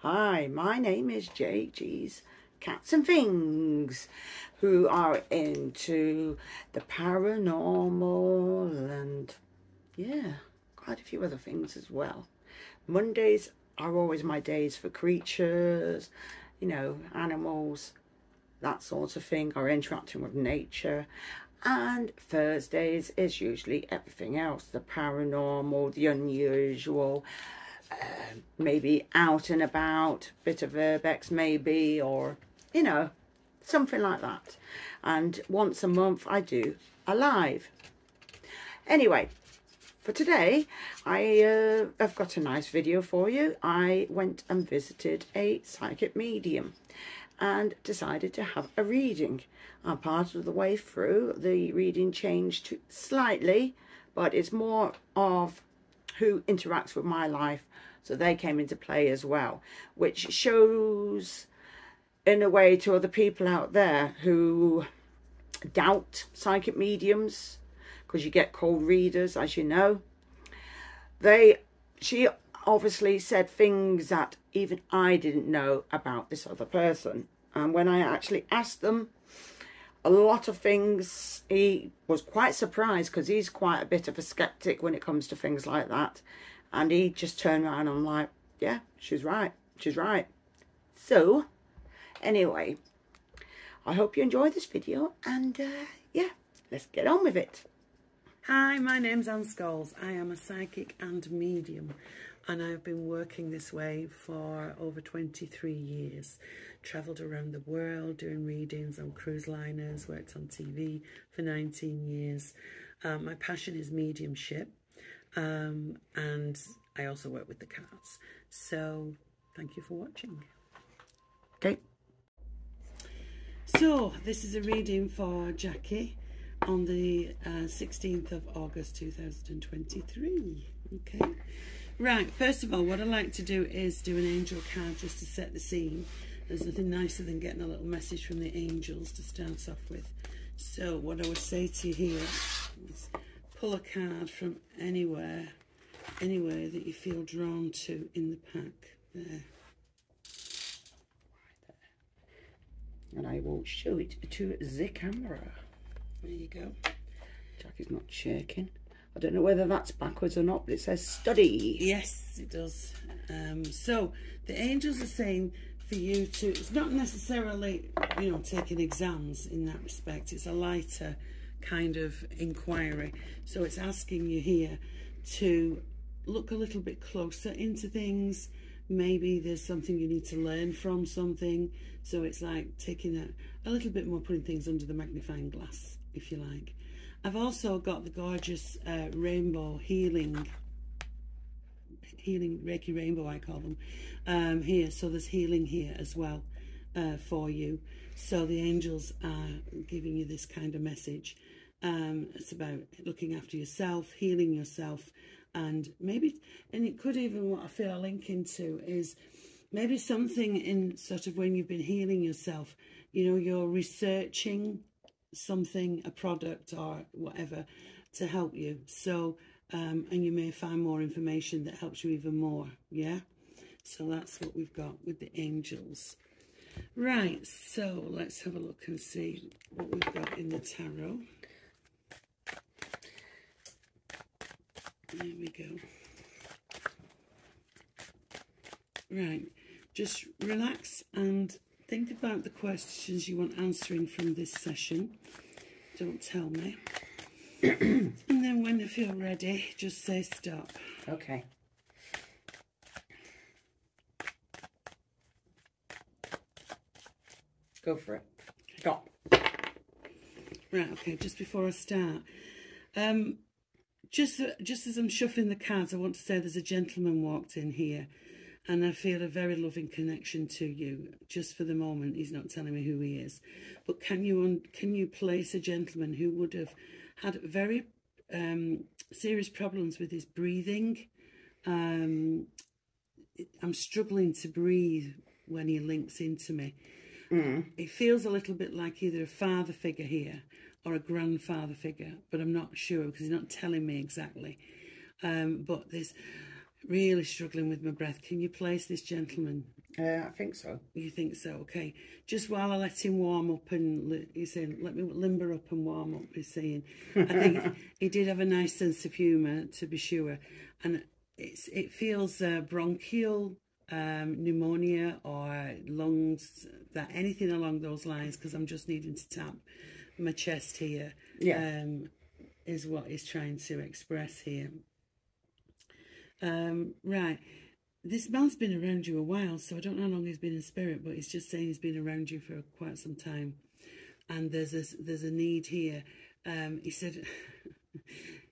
Hi, my name is JG's Cats and Things, who are into the paranormal and, yeah, quite a few other things as well. Mondays are always my days for creatures, you know, animals, that sort of thing, or interacting with nature. And Thursdays is usually everything else, the paranormal, the unusual, maybe out and about, bit of urbex maybe, or, you know, something like that. And once a month I do a live. Anyway, for today, I've got a nice video for you. I went and visited a psychic medium and decided to have a reading. And part of the way through, the reading changed slightly, but it's more of who interacts with my life, so they came into play as well, which shows in a way to other people out there who doubt psychic mediums, because you get cold readers, as you know. She obviously said things that even I didn't know about this other person, and when I actually asked them a lot of things, he was quite surprised, because he's quite a bit of a skeptic when it comes to things like that. And he just turned around and I'm like, yeah, she's right. She's right. So, anyway, I hope you enjoy this video. And, yeah, let's get on with it. Hi, my name's Anne Scholes. I am a psychic and medium. And I've been working this way for over 23 years. Travelled around the world doing readings on cruise liners, worked on TV for 19 years. My passion is mediumship, and I also work with the cards. So thank you for watching. Okay. So this is a reading for Jackie on the 16th of August 2023. Okay. Right, first of all, what I like to do is do an angel card just to set the scene. There's nothing nicer than getting a little message from the angels to start off with. So what I would say to you here is pull a card from anywhere that you feel drawn to in the pack. There. Right there. And I will show it to the camera. There you go. Jackie's not shaking. I don't know whether that's backwards or not, but it says study. Yes, it does. So the angels are saying for you to, it's not necessarily, you know, taking exams in that respect. It's a lighter kind of inquiry. So it's asking you here to look a little bit closer into things. Maybe there's something you need to learn from something. So it's like taking a little bit more, putting things under the magnifying glass, if you like. I've also got the gorgeous rainbow healing Reiki rainbow, I call them, here. So there's healing here as well for you. So the angels are giving you this kind of message. It's about looking after yourself, healing yourself, and maybe, and it could even, what I feel I link into is maybe something in sort of when you've been healing yourself, you know, you're researching something, a product or whatever to help you. So and you may find more information that helps you even more. Yeah, so that's what we've got with the angels. Right, so let's have a look and see what we've got in the tarot. There we go. Right, just relax and think about the questions you want answering from this session. Don't tell me. And then when you feel ready, just say stop. Okay. Go for it. Stop. Right, okay, just before I start, just as I'm shuffling the cards, I want to say there's a gentleman walked in here. And I feel a very loving connection to you. Just for the moment, he's not telling me who he is. But can you place a gentleman who would have had very serious problems with his breathing? I'm struggling to breathe when he links into me. It feels a little bit like either a father figure here or a grandfather figure, but I'm not sure because he's not telling me exactly. But there's really struggling with my breath. Can you place this gentleman I think so. You think so? Okay. Just while I let him warm up and he's saying, let me limber up and warm up. He's saying, I think he did have a nice sense of humour, to be sure, and it feels bronchial pneumonia or lungs, that anything along those lines. Because I'm just needing to tap my chest here. Yeah. Is what he's trying to express here. Right. This man's been around you a while, so I don't know how long he's been in spirit, but he's just saying he's been around you for quite some time. And there's a need here. He said,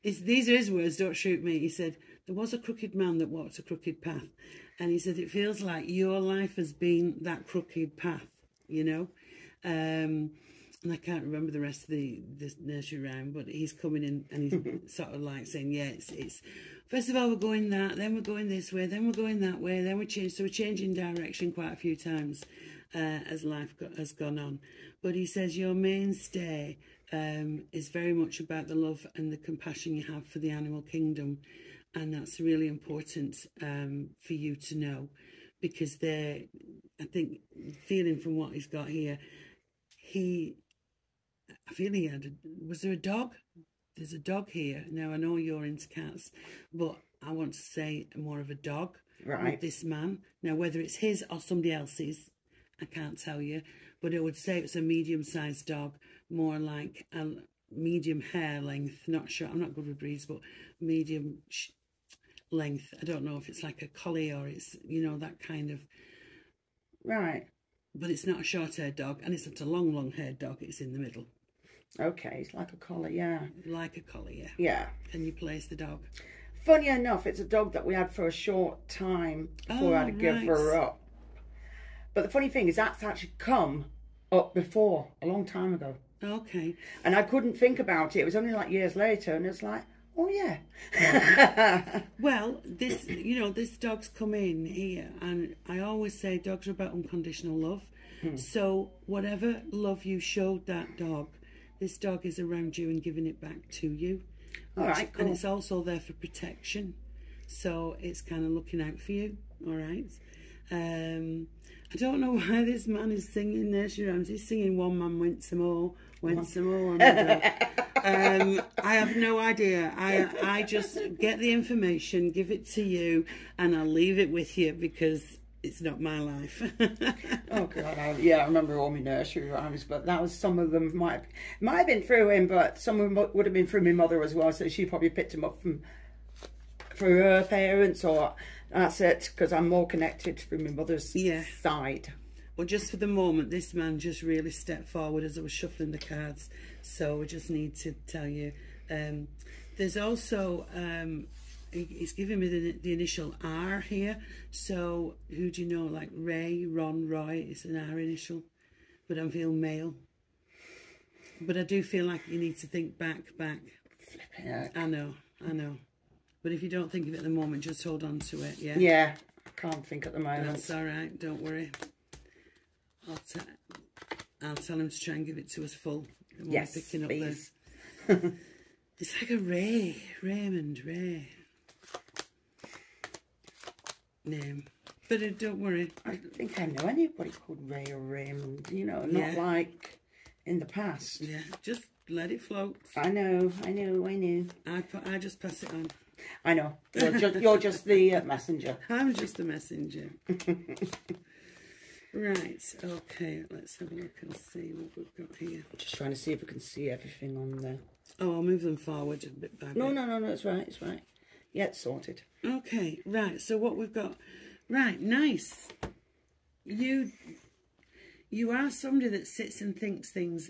these are his words, don't shoot me. He said, there was a crooked man that walked a crooked path. And he said, it feels like your life has been that crooked path, you know. And I can't remember the rest of this nursery rhyme, but he's coming in and he's sort of like saying, yeah, it's first of all, we're going that, then we're going this way, then we're going that way, then we change. So we're changing direction quite a few times as life has gone on. But he says your mainstay is very much about the love and the compassion you have for the animal kingdom. And that's really important for you to know, because I think, feeling from what he's got here, I feel he had, was there a dog? There's a dog here. Now, I know you're into cats, but I want to say more of a dog with this man. Now, whether it's his or somebody else's, I can't tell you, but I would say it's a medium-sized dog, more like a medium hair length. Not sure, I'm not good with breeds, but medium length. I don't know if it's like a collie or it's, you know, that kind of... Right. But it's not a short-haired dog, and it's not a long-haired dog. It's in the middle. Okay, it's like a collie, yeah. Like a collie, yeah. Yeah. Can you place the dog? Funny enough, it's a dog that we had for a short time before I had to give her up. But the funny thing is that's actually come up before, a long time ago. Okay. And I couldn't think about it. It was only like years later, and it's like, oh yeah. Well, this dog's come in here, and I always say dogs are about unconditional love. So whatever love you showed that dog, this dog is around you and giving it back to you. All right, cool. And it's also there for protection. So it's kind of looking out for you, all right? I don't know why this man is singing nursery rhymes. He's singing One Man Went Some More on the dog. I have no idea. I just get the information, give it to you, and I'll leave it with you because it's not my life. Oh God, I remember all my nursery rhymes, but that was, some of them might have been through him, but some of them would have been through my mother as well. So she probably picked him up for her parents, or that's it, because I'm more connected through my mother's side. Well, just for the moment, this man just really stepped forward as I was shuffling the cards. So we just need to tell you, there's also. He's giving me the initial R here. So who do you know? Like Ray, Ron, Roy. It's an R initial, but I'm feeling male. But I do feel like you need to think back. I know. But if you don't think of it at the moment, just hold on to it. Yeah. Yeah. I can't think at the moment. That's all right. Don't worry. I'll tell him to try and give it to us full. Yes, picking up please. It's like a Raymond Ray. Name, but don't worry. I don't think I know anybody called Ray or Raymond. You know, not like in the past. Yeah, just let it float. I know. I just pass it on. I know. You're just the messenger. I'm just the messenger. Right. Okay. Let's have a look and see what we've got here. Just trying to see if we can see everything on there. Oh, I'll move them forward a bit by bit. No. It's right. Yeah, it's sorted. Okay, right. So what we've got, right? Nice. You are somebody that sits and thinks things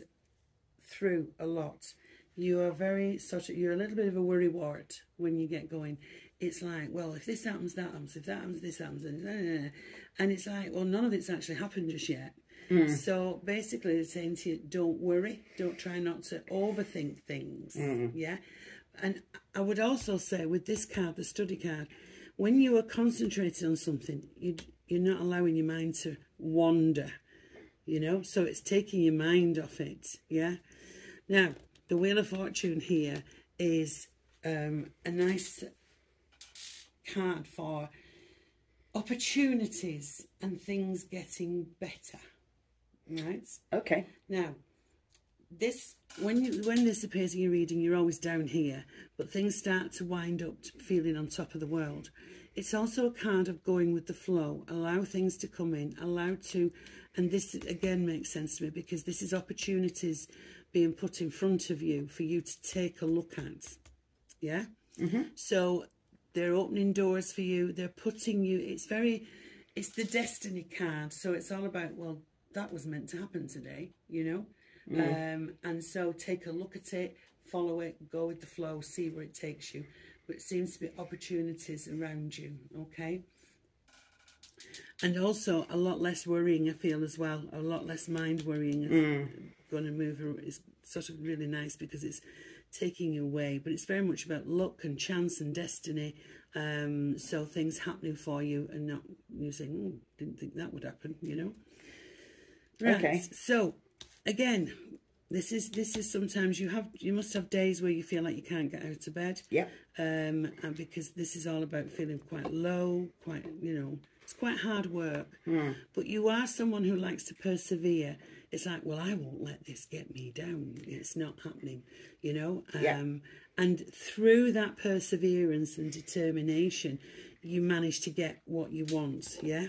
through a lot. You are very you're a little bit of a worrywart when you get going. It's like, well, if this happens, that happens. If that happens, this happens, and it's like, well, none of it's actually happened just yet. So basically, they're saying to you, don't worry, don't try not to overthink things. Yeah. And I would also say with this card, the study card, when you are concentrating on something, you're not allowing your mind to wander, you know, so it's taking your mind off it, yeah? Now, the Wheel of Fortune here is a nice card for opportunities and things getting better, right? Okay. Now, this when this appears in your reading, you're always down here, but things start to wind up to feeling on top of the world. It's also a card of going with the flow. Allow things to come in, and this again makes sense to me because this is opportunities being put in front of you for you to take a look at. Yeah? So they're opening doors for you. They're putting you, it's the destiny card. So it's all about, well, that was meant to happen today, you know? And so take a look at it, follow it, go with the flow, see where it takes you. But it seems to be opportunities around you, okay? And also a lot less worrying, I feel, as well. A lot less mind worrying. Going to move is sort of really nice because it's taking you away. But it's very much about luck and chance and destiny. So things happening for you and not you saying, didn't think that would happen, you know? Right. Okay. So, again, this is sometimes you must have days where you feel like you can't get out of bed. Yeah. And because this is all about feeling quite low, quite, you know, it's quite hard work. But you are someone who likes to persevere. It's like, well, I won't let this get me down. It's not happening, you know. And through that perseverance and determination, you manage to get what you want. Yeah.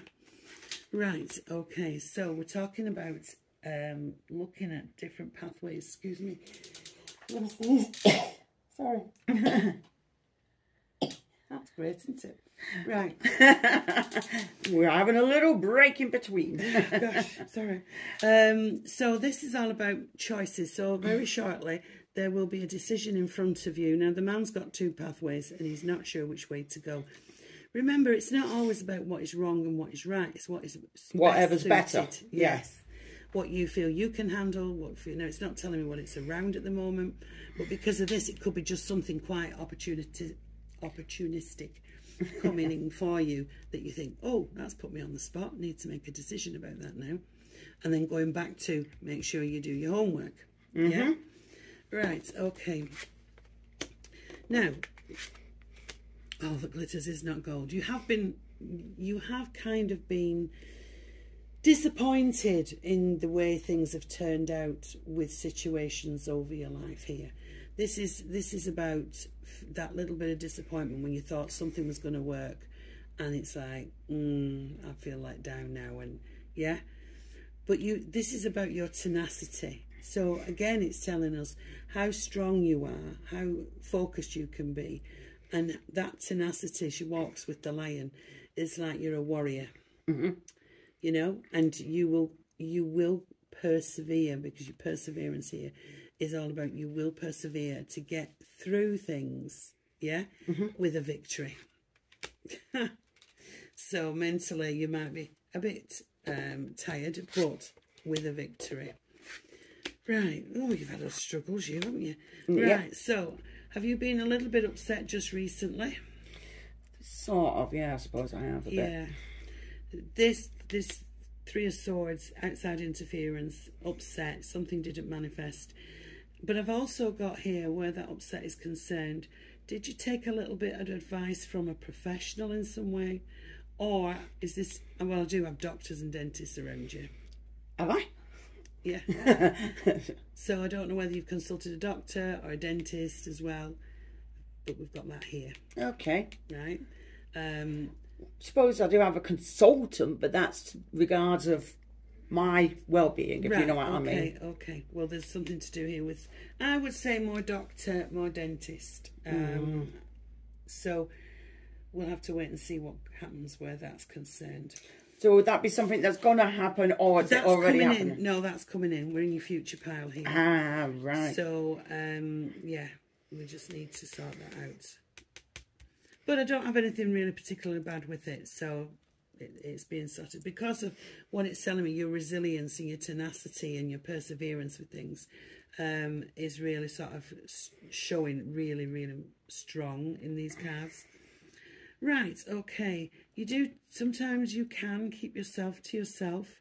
Right. Okay. So we're talking about looking at different pathways. Excuse me. Sorry. That's great, isn't it? Right. We're having a little break in between. Gosh, sorry. So this is all about choices. So very shortly, there will be a decision in front of you. Now, the man's got two pathways and he's not sure which way to go. Remember, it's not always about what is wrong and what is right. It's what is whatever's better. Yes. What you feel you can handle. What you know, it's not telling me what it's around at the moment. But because of this, it could be just something quite opportunistic coming in for you that you think, oh, that's put me on the spot. Need to make a decision about that now. And then going back to make sure you do your homework. Yeah. Right. Okay. Now. Oh, the glitters is not gold. You have kind of been disappointed in the way things have turned out with situations over your life here. This is about that little bit of disappointment when you thought something was going to work and it's like, I feel like down now, and yeah. But this is about your tenacity. So again, it's telling us how strong you are, how focused you can be. And that tenacity, she walks with the lion, is like you're a warrior, you know, and you will persevere, because your perseverance here is all about you will persevere to get through things, yeah, with a victory. So mentally you might be a bit tired, but with a victory. Right. Oh, you've had those struggles, haven't you? Yeah. Right. So, have you been a little bit upset just recently? Sort of, yeah, I suppose I have a bit. Yeah. This Three of Swords, outside interference, upset, something didn't manifest. But I've also got here where that upset is concerned. Did you take a little bit of advice from a professional in some way? Or is this, well, I do have doctors and dentists around you. Have I? Yeah. So I don't know whether you've consulted a doctor or a dentist as well, but we've got that here. Okay. Right. Suppose I do have a consultant, but that's regards of my well-being, if you know what I mean. Okay. Well, there's something to do here with, I would say, more doctor, more dentist. So we'll have to wait and see what happens where that's concerned. So would that be something that's going to happen, or is it already happening? No, that's coming in. We're in your future pile here. Ah, right. So, yeah, we just need to sort that out. But I don't have anything really particularly bad with it, so it's being sorted. Because of what it's telling me, your resilience and your tenacity and your perseverance with things is really sort of showing really, really strong in these cards. Right, okay. Sometimes you can keep yourself to yourself.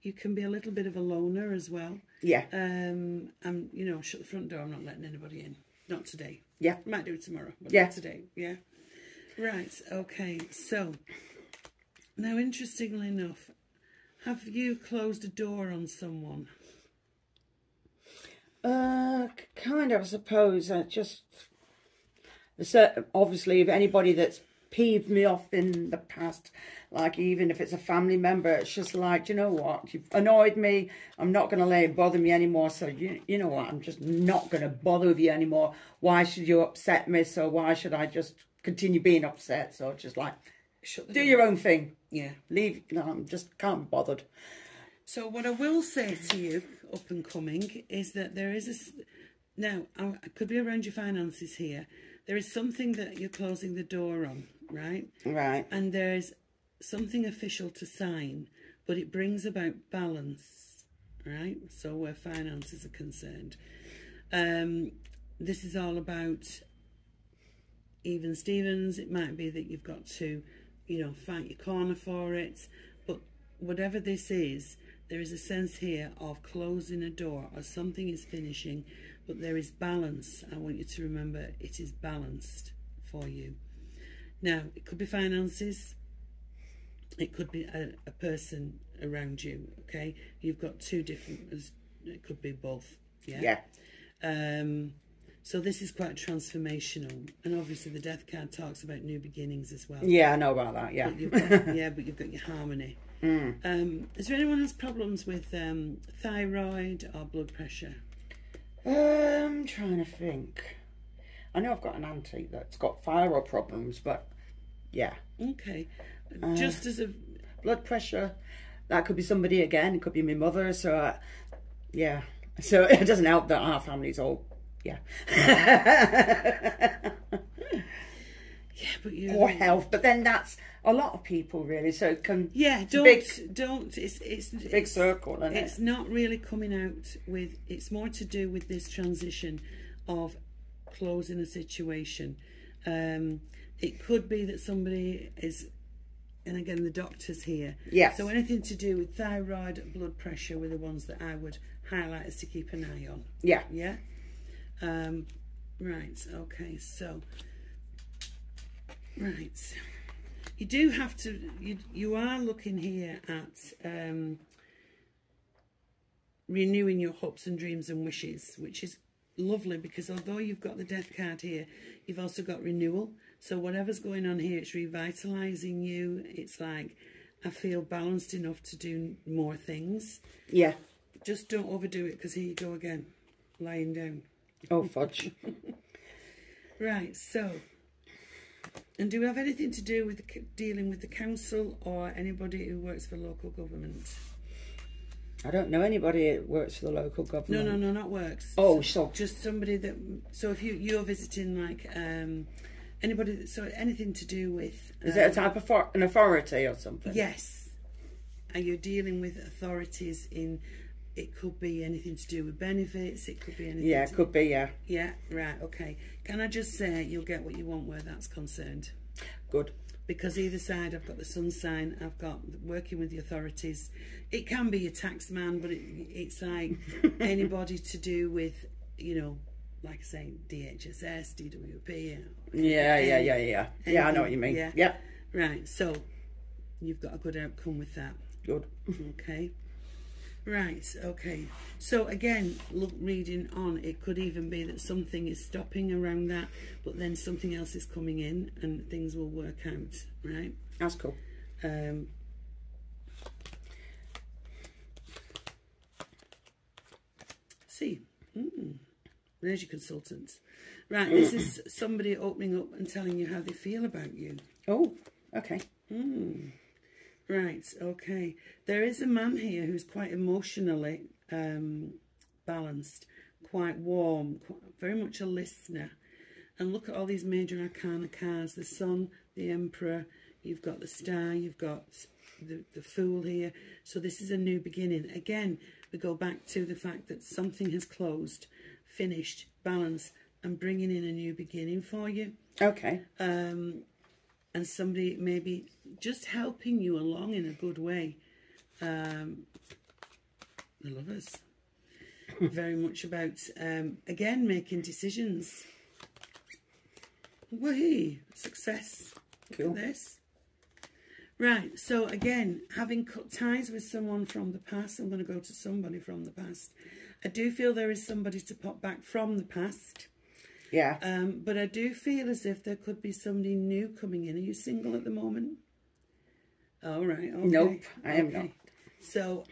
You can be a little bit of a loner as well. Yeah. And, you know, shut the front door. I'm not letting anybody in. Not today. Yeah. Might do it tomorrow, but yeah. not today. Yeah. Right, okay. So, Now, interestingly enough, have you closed a door on someone? Kind of, I suppose. Obviously, if anybody that's peeved me off in the past, like even if it's a family member, it's just like, you know what, you've annoyed me, I'm not going to let it bother me anymore, so you know what, I'm just not going to bother with you anymore. Why should you upset me? So why should I just continue being upset? So just like, do your own thing. Yeah. Leave, no, I'm just can't be bothered. So what I will say to you, up and coming, is that there is now, I could be around your finances here. There is something that you're closing the door on, right? Right. And there's something official to sign, but it brings about balance, right? So where finances are concerned. This is all about even Stevens. It might be that you've got to, you know, fight your corner for it. But whatever this is, there is a sense here of closing a door, or something is finishing, but there is balance. I want you to remember it is balanced for you. Now, it could be finances. It could be a person around you, okay? You've got two different, it could be both, yeah? Yeah. So this is quite transformational. And obviously the death card talks about new beginnings as well. Yeah, I know about that, yeah. But you've got, yeah, but you've got your harmony. Is there anyone who has problems with thyroid or blood pressure? I'm trying to think. I know I've got an auntie that's got thyroid problems, but yeah. Okay. Just as a... Blood pressure, that could be somebody again. It could be my mother, so yeah. So it doesn't help that our family's all, yeah. Yeah, but you... Or health, but then that's a lot of people really, so it can... Yeah, don't, it's big circle, isn't it? It's not really coming out with, it's more to do with this transition of closing a situation. It could be that somebody is, and again the doctor's here. Yes. So anything to do with thyroid, blood pressure were the ones that I would highlight as to keep an eye on. Yeah. Yeah? Right, okay, so... Right. You do have to, you are looking here at renewing your hopes and dreams and wishes, which is lovely, because although you've got the death card here, you've also got renewal. So whatever's going on here, it's revitalizing you. It's like, I feel balanced enough to do more things. Yeah. Just don't overdo it, because here you go again, lying down. Oh, fudge. Right, so... And do we have anything to do with dealing with the council or anybody who works for local government? I don't know anybody that works for the local government. No, not works. Oh, so just somebody that. So if you're visiting like anybody, so anything to do with. Is it a type of an authority or something? Yes. And you're dealing with authorities in. It could be anything to do with benefits. It could be anything. Yeah, it could be. Yeah. Yeah. Right. Okay. Can I just say you'll get what you want where that's concerned? Good. Because either side, I've got the sun sign. I've got working with the authorities. It can be a tax man, but it's like anybody to do with, you know, like I say, DHSS, DWP. Yeah. Anything, Yeah, I know what you mean. Yeah. Right. So you've got a good outcome with that. Good. Okay. Right, okay. So again, look, reading on, it could even be that something is stopping around that, but then something else is coming in and things will work out, right? That's cool. See, there's your consultant. Right, this is somebody opening up and telling you how they feel about you. Oh, okay. Right, okay. There is a man here who's quite emotionally balanced, quite warm, very much a listener. And look at all these major arcana cards. The Sun, the Emperor, you've got the Star, you've got the Fool here. So this is a new beginning. Again, we go back to the fact that something has closed, finished, balanced, and bringing in a new beginning for you. Okay. And somebody maybe just helping you along in a good way. The Lovers. Very much about, again, making decisions. Wahee! Success. Look Cool. at this. Right, so again, having cut ties with someone from the past, I'm going to go to somebody from the past. I do feel there is somebody to pop back from the past. Yeah. But I do feel as if there could be somebody new coming in. Are you single at the moment? All right. Okay. Nope, I am not. So,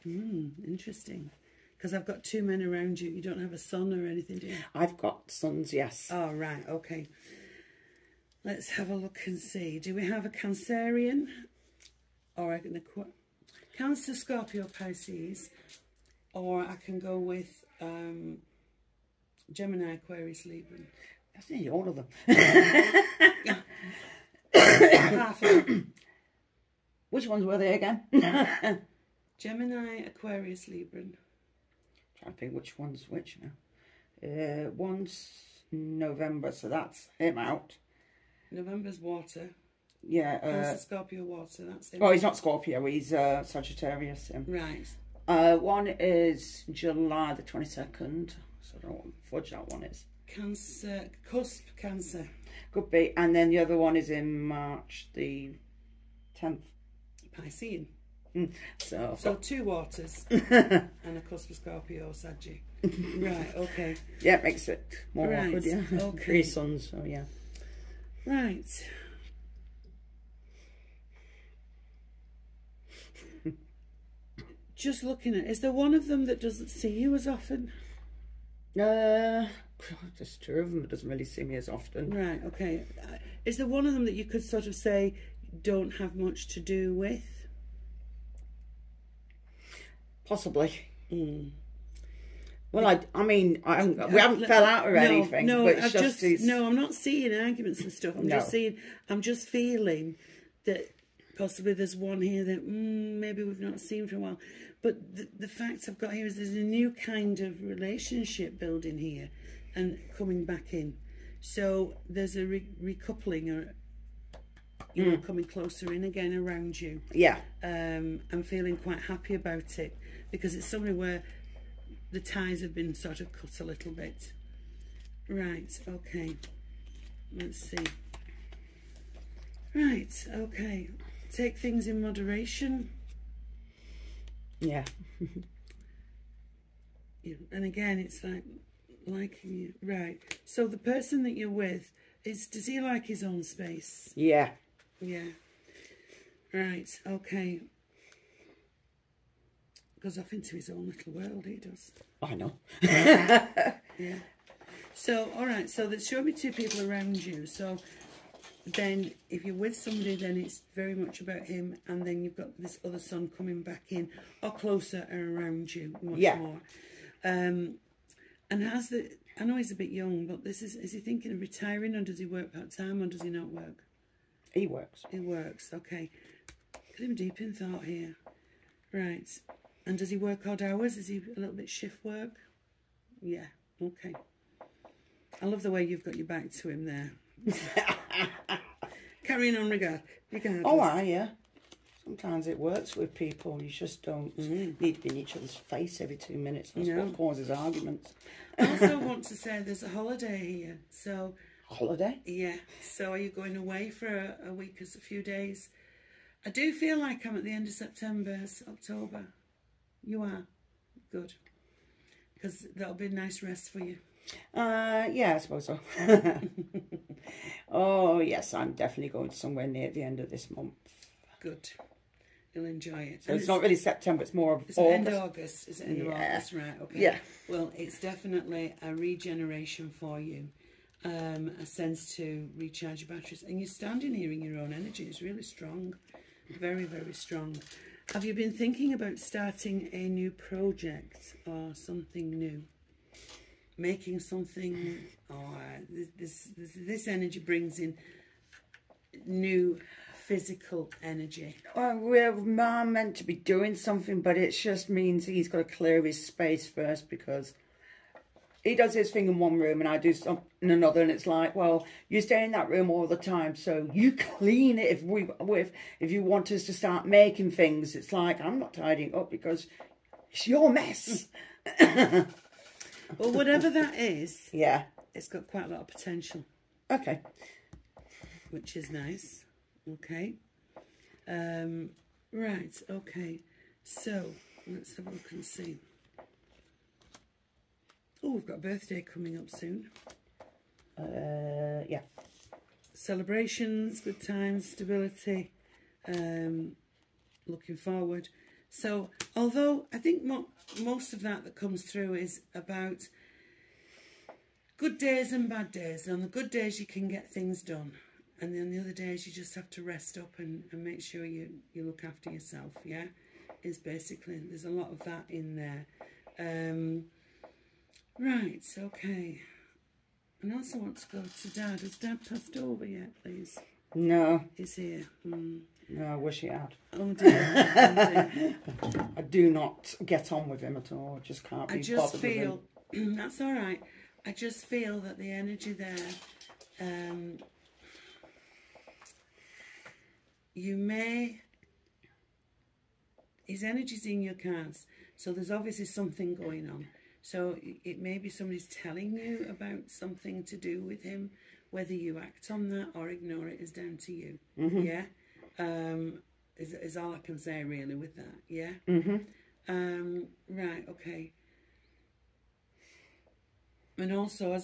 interesting. Because I've got two men around you. You don't have a son or anything, do you? I've got sons, yes. Oh, right. Okay. Let's have a look and see. Do we have a Cancerian? Or a Cancer, Scorpio, Pisces. Or I can go with Gemini, Aquarius, Libra. That's nearly all of them. Half of them. Which ones were they again? Gemini, Aquarius, Libra. Trying to think which one's which now. One's November, so that's him out. November's water. Yeah. Cancer, Scorpio, water. That's him. Oh, he's not Scorpio. He's Sagittarius. Him. Right. One is July the 22nd. So I don't know what fudge that one is. Cancer, cusp, Cancer. Could be. And then the other one is in March the 10th. Piscean. So two waters and a cusp of Scorpio, Saggy. Right, okay. Yeah, makes it more awkward, yeah. Okay. 3 sons, so yeah. Right. Just looking at, is there one of them that doesn't see you as often? There's 2 of them that doesn't really see me as often. Right, okay. Is there one of them that you could sort of say don't have much to do with? Possibly. Well, I mean, we haven't fell out or anything. No, but it's no, I'm not seeing arguments and stuff. I'm just feeling that possibly there's one here that maybe we've not seen for a while. But the fact I've got here is there's a new kind of relationship building here and coming back in. So there's a recoupling or coming closer in again around you. Yeah. I'm feeling quite happy about it because it's somewhere where the ties have been sort of cut a little bit. Right, okay. Let's see. Right, okay. Take things in moderation. Yeah. And again, it's like liking you. Right. So the person that you're with, does he like his own space? Yeah. Yeah. Right, okay. Goes off into his own little world, he does. I know. Yeah. So, all right, so there's showing me 2 people around you. So then if you're with somebody, then it's very much about him, and then you've got this other son coming back in or closer and around you much more. And I know he's a bit young, but is he thinking of retiring, or does he work part-time, or does he not work? He works. He works, okay. Get him deep in thought here. Right. And does he work odd hours? Is he a little bit shift work? Yeah, okay. I love the way you've got your back to him there. Carrying on regardless. Oh, yeah. Sometimes it works with people. You just don't need to be in each other's face every 2 minutes. That's what causes arguments. I also want to say there's a holiday here. So holiday? Yeah. So are you going away for a week or a few days? I do feel like I'm at the end of September, October. You are? Good. Because that'll be a nice rest for you. Yeah, I suppose so. Oh, yes, I'm definitely going somewhere near the end of this month. Good. You'll enjoy it. So it's not really September, it's more of August. End of August. Is it end of August? Right, okay. Yeah. Well, it's definitely a regeneration for you. A sense to recharge your batteries. And you're standing here in your own energy. It's really strong. Very, very strong. Have you been thinking about starting a new project or something new? Making something, or this energy brings in new physical energy. Well, we're meant to be doing something, but it just means he's got to clear his space first, because he does his thing in one room and I do something in another, and it's like, well, you stay in that room all the time, so you clean it. If you want us to start making things, it's like, I'm not tidying up because it's your mess. Well, whatever that is, yeah, it's got quite a lot of potential. Okay. Which is nice. Okay. Right, okay. So, let's have a look and see. Oh, we've got a birthday coming up soon. Yeah. Celebrations, good times, stability, looking forward. So, although I think most of that comes through is about good days and bad days. And on the good days, you can get things done. And then the other days, you just have to rest up and make sure you look after yourself, yeah? Is basically, there's a lot of that in there. Right, okay. And I also want to go to Dad. Has Dad passed over yet, please? No. He's here. No, I wish he had. Oh dear. Oh dear. I do not get on with him at all. I just can't be I just bothered with him. feel, that's all right. I just feel that the energy there, his energy's in your cards. So there's obviously something going on. So it may be somebody's telling you about something to do with him. Whether you act on that or ignore it is down to you. Mm-hmm. Yeah? Is all I can say really with that. Yeah? Mm-hmm. Right, okay. And also,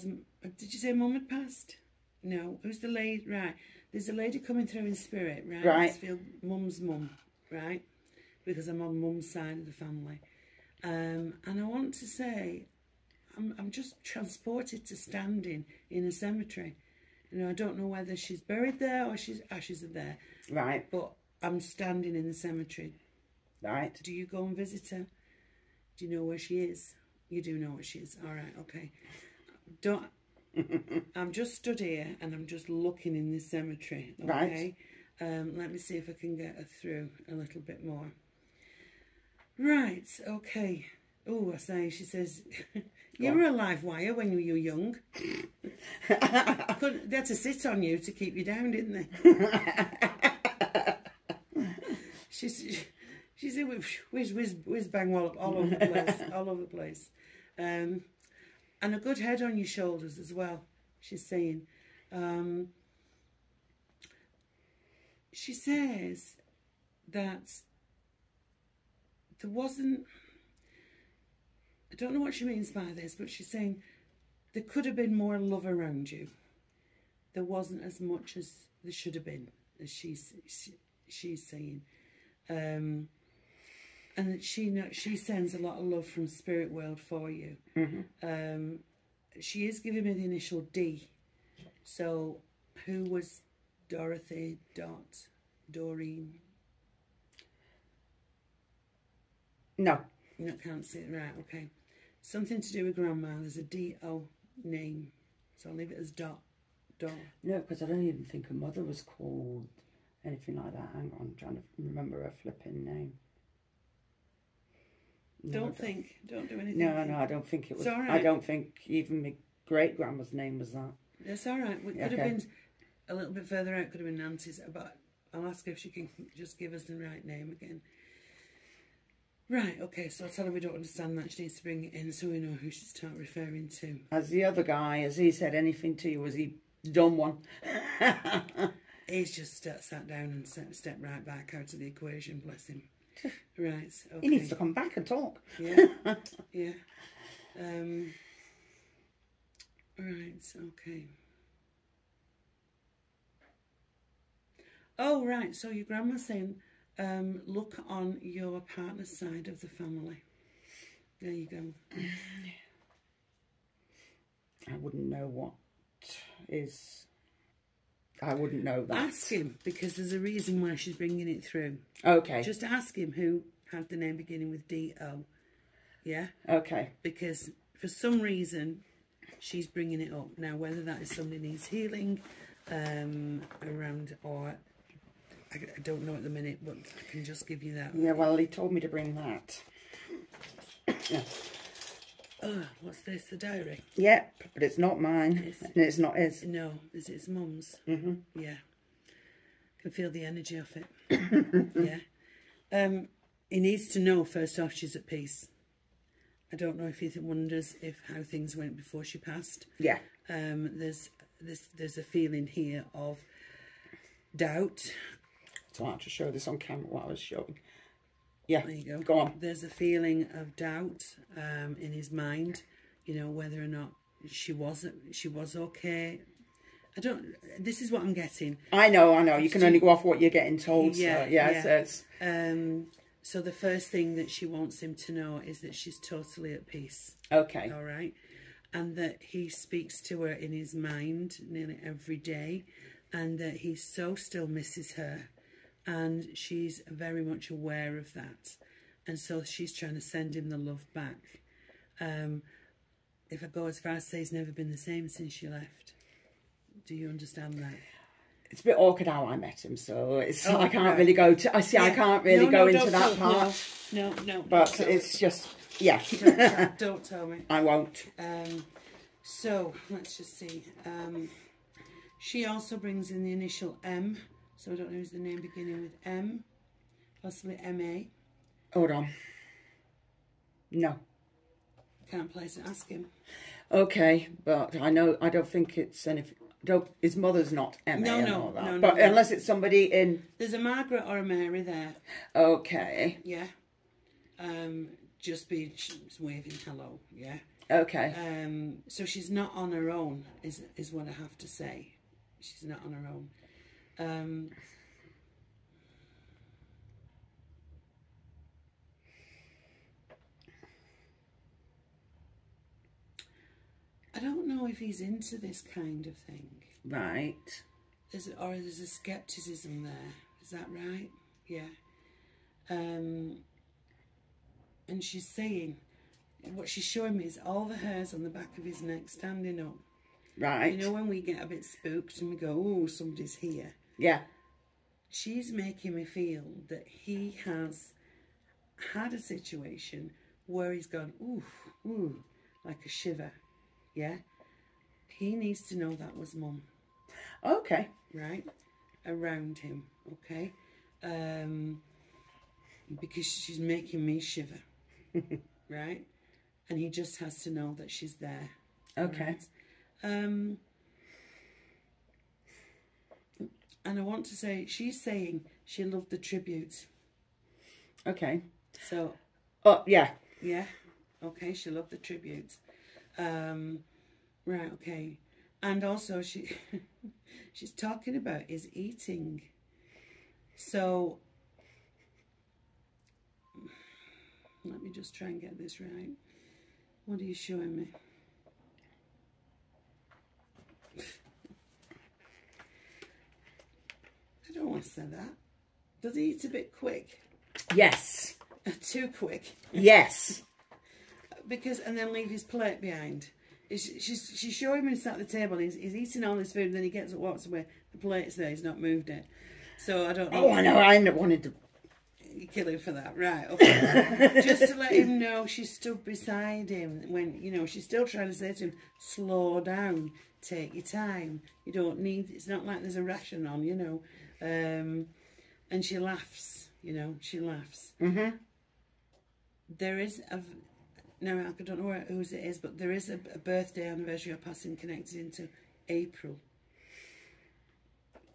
did you say Mum had passed? No. Who's the lady? Right. There's a lady coming through in spirit, right? Right. I feel Mum's mum, right? Because I'm on Mum's side of the family. And I want to say, I'm just transported to standing in a cemetery. You know, I don't know whether she's buried there or she's ashes are there. Right. But I'm standing in the cemetery. Right. Do you go and visit her? Do you know where she is? You do know where she is. All right, okay. I'm just stood here and I'm just looking in this cemetery. Okay. Right. Let me see if I can get her through a little bit more. Right, okay. Oh, I say, she says, you were a live wire when you were young. They had to sit on you to keep you down, didn't they? She said, whiz bang wallop all over the place, all over the place. And a good head on your shoulders as well, she's saying. She says that there wasn't, I don't know what she means by this, but she's saying there could have been more love around you. There wasn't as much as there should have been, as she's saying. And that she sends a lot of love from Spirit World for you. Mm-hmm. She is giving me the initial D. So, who was Dorothy, Doreen? No. No, can't see it. Right, okay. Something to do with Grandma. There's a D-O name. So I'll leave it as Dot. No, because I don't even think her mother was called anything like that. Hang on, I'm trying to remember her flipping name. No, Don't do anything. No, I don't think it was. It's all right. I don't think even my great grandma's name was that. It's all right. It could have been a little bit further out. Could have been Nancy's. But I'll ask her if she can just give us the right name again. Right. Okay. So I'll tell her we don't understand that. She needs to bring it in so we know who she's referring to. Has the other guy, has he said anything to you? Was he done one? He's just sat down and stepped right back out of the equation. Bless him. Right. Okay. He needs to come back and talk. Yeah. Yeah. Right. Okay. Oh, right. So your grandma's saying, look on your partner's side of the family. There you go. I wouldn't know what is... I wouldn't know that. Ask him, because there's a reason why she's bringing it through. Okay. Just ask him who had the name beginning with D-O. Yeah? Okay. Because for some reason, she's bringing it up. Now, whether that is somebody needs healing around, or... I don't know at the minute, but I can just give you that. Yeah, well, he told me to bring that. Yeah. Oh, what's this? The diary? Yep, but it's not mine. And it's not his. No, it's his mum's. Mm-hmm. Yeah. Can feel the energy of it. Yeah. He needs to know, first off, she's at peace. I don't know if he wonders how things went before she passed. Yeah. There's a feeling here of doubt. to actually show this on camera what I was showing. Yeah, There you go. Go on. There's a feeling of doubt in his mind, you know, whether or not she was okay. This is what I'm getting. I know. You can only go off what you're getting told. Yeah, so, yeah. So, it's... So the first thing that she wants him to know is that she's totally at peace. Okay. All right. And that he speaks to her in his mind nearly every day, and that he so still misses her. And she's very much aware of that. And so she's trying to send him the love back. If I go as far as to say he's never been the same since she left. Do you understand that? It's a bit awkward how I met him, so it's I can't right. really go to... I can't really go into that part. No. But it's just... Yeah. Don't tell me. I won't. So, let's just see. She also brings in the initial M. So I don't know who's the name beginning with M. Possibly M-A. Hold on. No. Can't place it. Ask him. Okay, but I don't think it's anything... His mother's not M.A. and all that. No, but unless it's somebody in... There's a Margaret or a Mary there. Okay. Yeah. Just be waving hello. Yeah. Okay. So she's not on her own, is what I have to say. She's not on her own. I don't know if he's into this kind of thing. Right. There's a scepticism there. Is that right? Yeah. And she's saying, what she's showing me is all the hairs on the back of his neck standing up. Right. You know when we get a bit spooked and we go, oh, somebody's here. Yeah. She's making me feel that he has had a situation where he's gone, ooh, like a shiver. Yeah. He needs to know that was Mum. Okay. Right? Around him. Okay? Because she's making me shiver. Right? And he just has to know that she's there. Okay. Right? And I want to say, she's saying she loved the tribute. Okay. So. Oh, yeah. Yeah. Okay, she loved the tribute. Right, okay. And also she's talking about his eating. So let me just try and get this right. What are you showing me? I don't want to say that. Does he eat a bit quick? Yes. Too quick? Yes. Because, and then leave his plate behind. She's showing him he's at the table, he's eating all this food, and then he gets up, walks away, the plate's there, he's not moved it. So I don't know. Oh, I know, I wanted to... You kill him for that, right, okay. Just to let him know she stood beside him when, you know, she's still trying to say to him, slow down, take your time. You don't need, it's not like there's a ration on, you know. And she laughs, you know, she laughs. Mm-hmm. There is a... Now, I don't know whose it is, but there is a birthday anniversary or passing connected into April.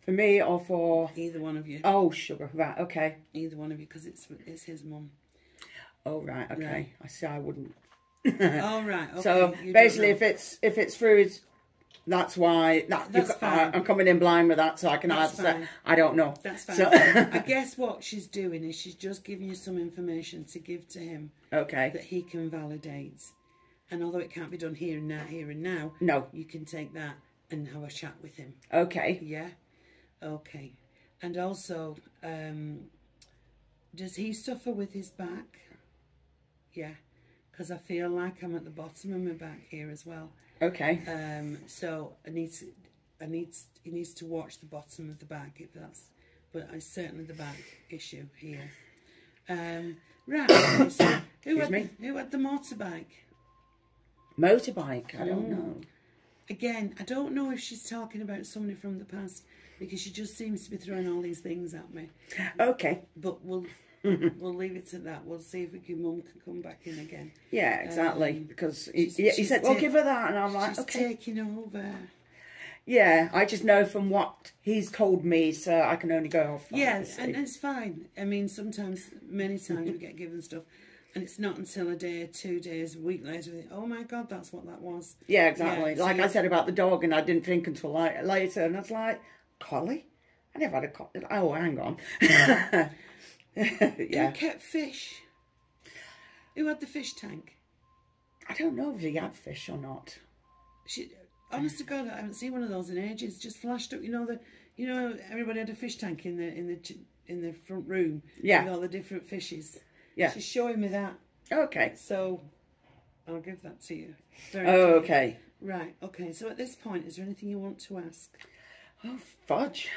For me or for... Either one of you. Oh, sugar. Right, okay. Either one of you, because it's his mum. Oh, right, okay. Right. I see, I wouldn't. Oh, right, okay. So, You basically, don't know. if it's fruit, that's why... That's fine. I'm coming in blind with that, so I can That's either say, fine. I don't know. That's fine. So, I guess what she's doing is she's just giving you some information to give to him okay. that he can validate. And although it can't be done here and now, No. you can take that and have a chat with him. Okay. Yeah? Okay. And also, does he suffer with his back? Yeah. Because I feel like I'm at the bottom of my back here as well. Okay. So he needs to watch the bottom of the back if that's, but it's certainly the back issue here. Right. Okay, so who had the motorbike? Motorbike? I don't know. Again, I don't know if she's talking about somebody from the past because she just seems to be throwing all these things at me. Okay. But we'll leave it at that. We'll see if Mum can come back in again. Yeah, exactly. Because he she's said, well, give her that. And I'm like, she's okay. taking over. Yeah, I just know from what he's told me, so I can only go off that, Yes, you and see. it's fine. I mean, many times we get given stuff, and it's not until a day, 2 days, a week later, we think, oh my God, that's what that was. Yeah, exactly. Yeah, Like so I said about the dog, and I didn't think until later, and I was like, collie? I never had a collie. Oh, hang on. Yeah. Who kept fish? Who had the fish tank? I don't know if he had fish or not. Honest to God, I haven't seen one of those in ages. Just flashed up, you know, everybody had a fish tank in the front room. Yeah. With all the different fishes. Yeah. She's showing me that, Okay. so I'll give that to you. Oh, okay. Right. Okay. So at this point, is there anything you want to ask? Oh, fudge.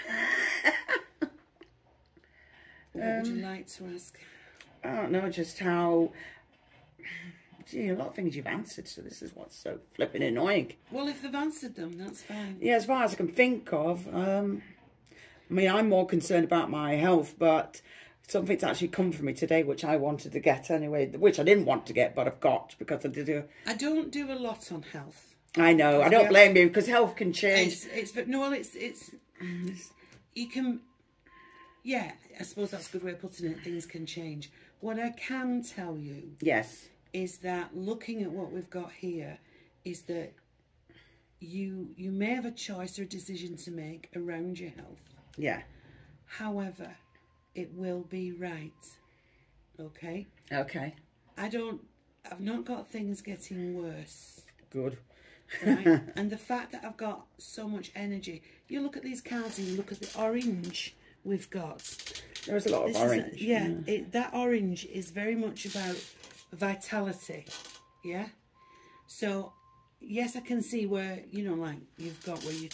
What would you like to ask? I don't know just how... Gee, a lot of things you've answered, so this is what's so flipping annoying. Well, if they've answered them, that's fine. Yeah, as far as I can think of, I mean, I'm more concerned about my health, but something's actually come for me today, which I wanted to get anyway, which I didn't want to get, but I've got, because I did a... I don't do a lot on health. I know, I don't blame you, because health can change. It's you can, yeah, I suppose that's a good way of putting it. Things can change. What I can tell you Yes. is that looking at what we've got here is that you may have a choice or a decision to make around your health. Yeah. However, it will be right. Okay? Okay. I've not got things getting worse. Good. Right? And the fact that I've got so much energy, you look at these cards and you look at the orange we've got. There's a lot of orange. That orange is very much about vitality. Yeah? So, yes, I can see where, like, you've got where you've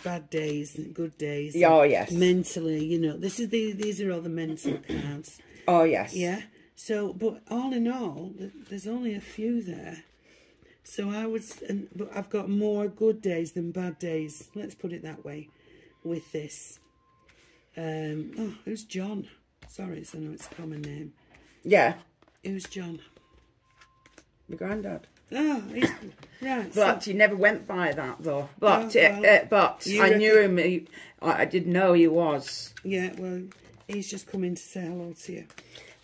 bad days and good days. Oh, yes. Mentally, these are all the mental cards. Oh, yes. Yeah? So, but all in all, there's only a few there. So but I've got more good days than bad days. Let's put it that way with this. Who's John? Sorry, I know it's a common name. Yeah. Who's John? My granddad. Oh, right. But he never went by that, though. But but I knew him. I didn't know he was. Yeah, well, he's just come in to say hello to you.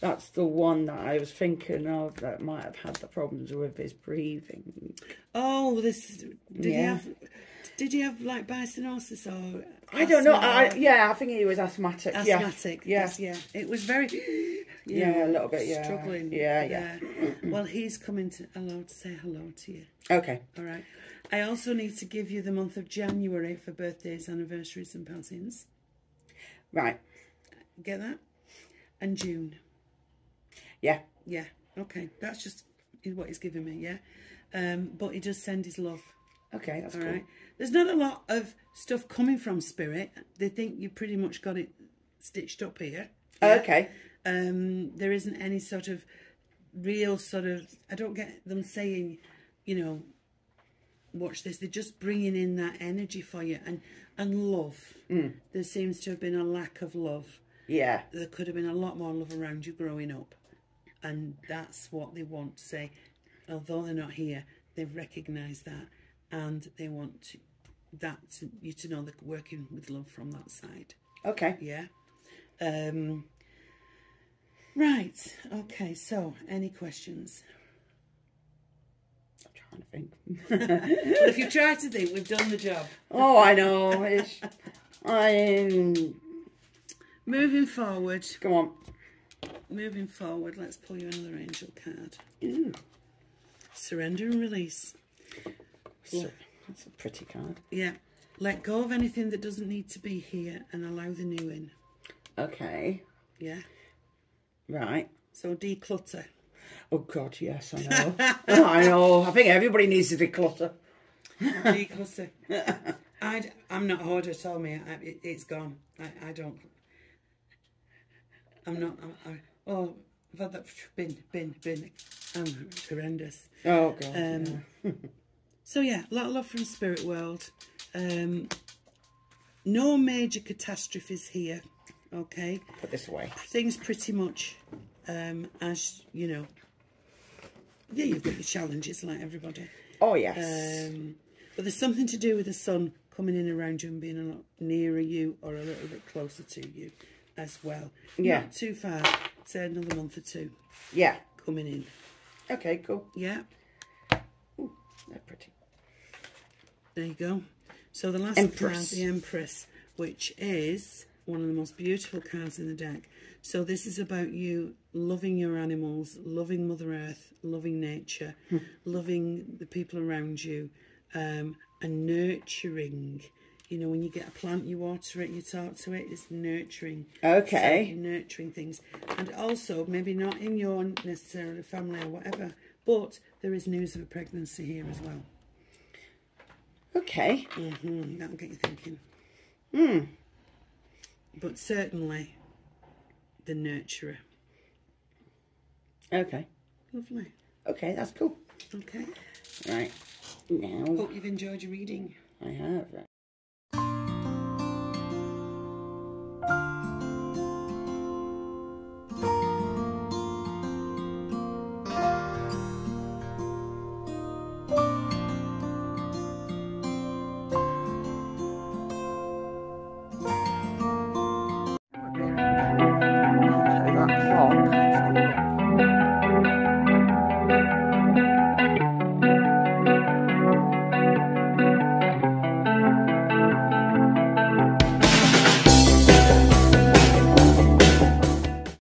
That's the one that I was thinking of that might have had the problems with his breathing. Oh, did he have like bisonosis or? I don't know. I think he was asthmatic. Asthmatic. Yeah. Yeah. It was very. A little bit. Yeah. Struggling. Yeah. Well, he's coming allowed to say hello to you. Okay. All right. I also need to give you the month of January for birthdays, anniversaries, and passings. Right. Get that? And June. Yeah. Yeah. Okay. That's just what he's giving me. Yeah. But he does send his love. Okay, that's All cool. right. There's not a lot of stuff coming from Spirit. They think you pretty much got it stitched up here. Yeah? Okay. There isn't any sort of real sort of... I don't get them saying, watch this. They're just bringing in that energy for you and love. There seems to have been a lack of love. Yeah. There could have been a lot more love around you growing up. And that's what they want to say. Although they're not here, they've recognised that. And they want you to know they're working with love from that side. Okay. Yeah. Right. Okay. So, any questions? I'm trying to think. Well, if you try to think, we've done the job. Oh, I know. Moving forward. Come on. Moving forward, let's pull you another angel card. Ooh. Surrender and release. That's a pretty card. Yeah. Let go of anything that doesn't need to be here and allow the new in. Okay. Yeah. Right. So declutter. Oh, God, yes, I know. I know. I think everybody needs to declutter. Declutter. I'm not hoarder at all, mate. It's gone. I don't. I'm not. I've had that bin. Horrendous. Oh, God. So, yeah, a lot of love from Spirit World. No major catastrophes here, okay? Put this away. Things pretty much as, yeah, you've got your challenges like everybody. Oh, yes. But there's something to do with the sun coming in around you and being a lot nearer you or a little bit closer to you as well. Yeah. Not too far. Say another month or two. Yeah. Coming in. Okay, cool. Yeah. Ooh, they're pretty. There you go. So the last Empress. card, the Empress, which is one of the most beautiful cards in the deck. So this is about you loving your animals, loving Mother Earth, loving nature, loving the people around you, and nurturing. You know, when you get a plant, you water it, you talk to it, it's nurturing. Okay. So, nurturing things. And also, maybe not in your necessarily family or whatever, but there is news of a pregnancy here as well. Okay. That'll get you thinking. Hmm. But certainly the nurturer. Okay. Lovely. Okay, that's cool. Okay. Right. Now, Hope you've enjoyed your reading. I have.